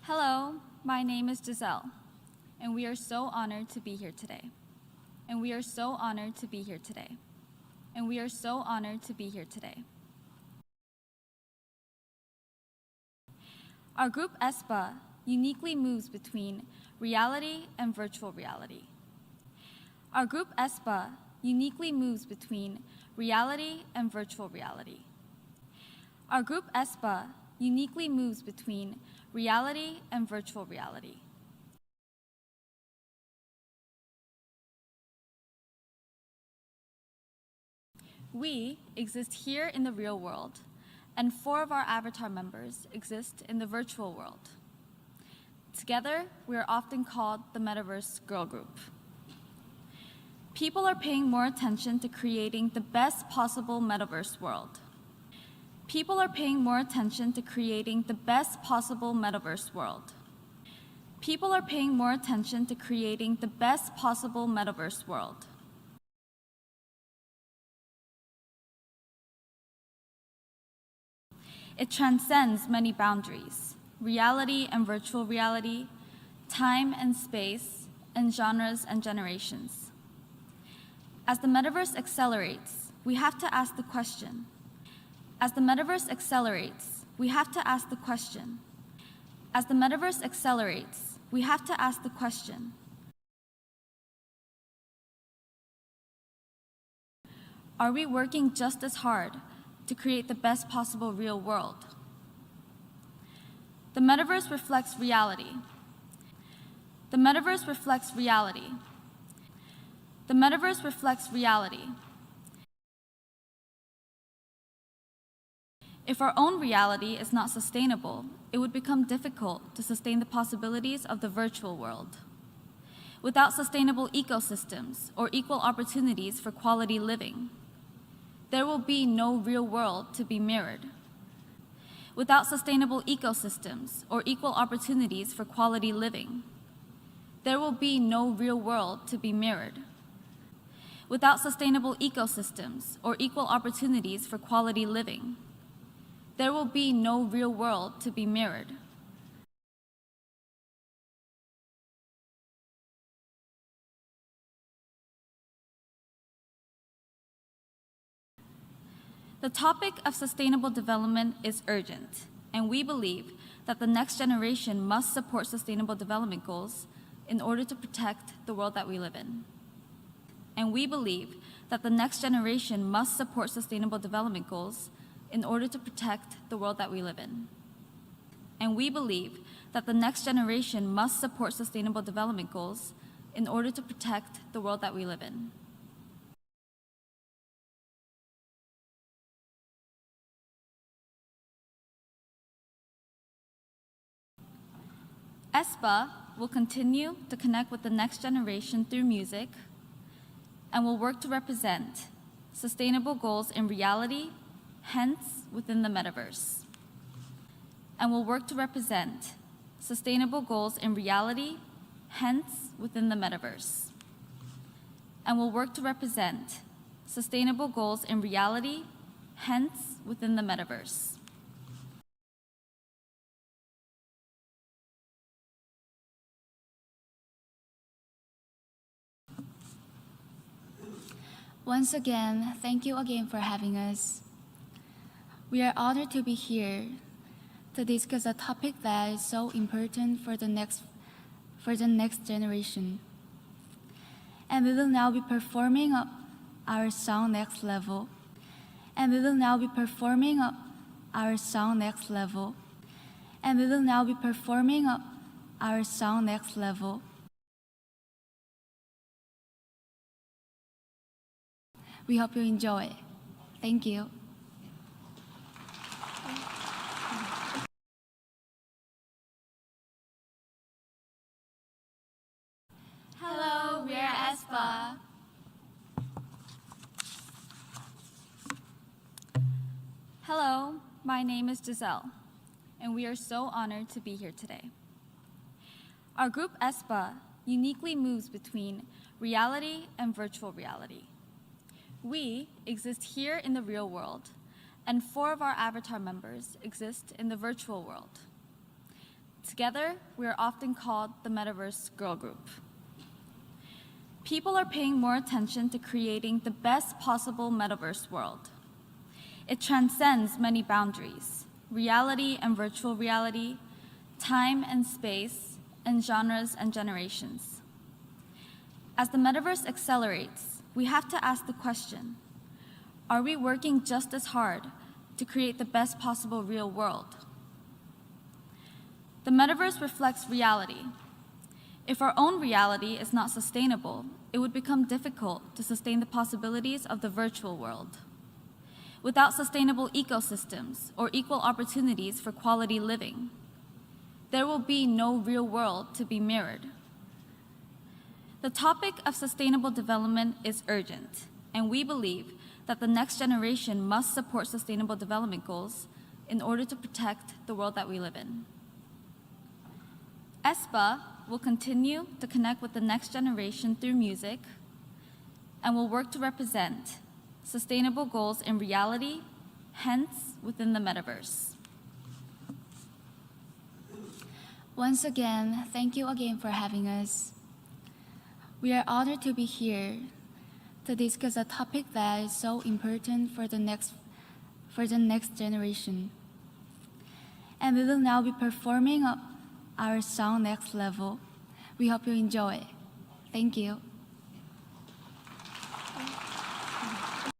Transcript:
Hello, my name is Giselle, and we are so honored to be here today. And we are so honored to be here today. And we are so honored to be here today. Our group Aespa uniquely moves between reality and virtual reality. Our group Aespa uniquely moves between reality and virtual reality. Our group Aespa uniquely moves between reality and virtual reality. We exist here in the real world, and 4 of our avatar members exist in the virtual world. Together, we are often called the Metaverse Girl Group. People are paying more attention to creating the best possible metaverse world. People are paying more attention to creating the best possible metaverse world. People are paying more attention to creating the best possible metaverse world. It transcends many boundaries, reality and virtual reality, time and space, and genres and generations. As the metaverse accelerates, we have to ask the question. As the metaverse accelerates, we have to ask the question. As the metaverse accelerates, we have to ask the question. Are we working just as hard to create the best possible real world? The metaverse reflects reality. The metaverse reflects reality. The metaverse reflects reality. If our own reality is not sustainable, it would become difficult to sustain the possibilities of the virtual world. Without sustainable ecosystems or equal opportunities for quality living, there will be no real world to be mirrored. Without sustainable ecosystems or equal opportunities for quality living, there will be no real world to be mirrored. Without sustainable ecosystems or equal opportunities for quality living, there will be no real world to be mirrored. The topic of sustainable development is urgent, and we believe that the next generation must support sustainable development goals in order to protect the world that we live in. And we believe that the next generation must support sustainable development goals in order to protect the world that we live in. And we believe that the next generation must support sustainable development goals in order to protect the world that we live in. Aespa will continue to connect with the next generation through music and will work to represent sustainable goals in reality, hence within the metaverse, and will work to represent sustainable goals in reality, hence within the metaverse, and will work to represent sustainable goals in reality, hence within the metaverse. Once again, thank you again for having us. We are honored to be here to discuss a topic that is so important for the next generation. And we will now be performing our song Next Level. And we will now be performing our song Next Level. And we will now be performing our song Next Level. We hope you enjoy. Thank you. Hello, we are Aespa. Hello, my name is Giselle, and we are so honored to be here today. Our group Aespa uniquely moves between reality and virtual reality. We exist here in the real world, and 4 of our avatar members exist in the virtual world. Together, we are often called the Metaverse Girl Group. People are paying more attention to creating the best possible metaverse world. It transcends many boundaries, reality and virtual reality, time and space, and genres and generations. As the metaverse accelerates, we have to ask the question, are we working just as hard to create the best possible real world? The metaverse reflects reality. If our own reality is not sustainable, it would become difficult to sustain the possibilities of the virtual world. Without sustainable ecosystems or equal opportunities for quality living, there will be no real world to be mirrored. The topic of sustainable development is urgent, and we believe that the next generation must support sustainable development goals in order to protect the world that we live in. Aespa will continue to connect with the next generation through music and will work to represent sustainable goals in reality, hence within the metaverse. Once again, thank you again for having us. We are honored to be here to discuss a topic that is so important for the next generation. And we will now be performing our song Next Level. We hope you enjoy. Thank you.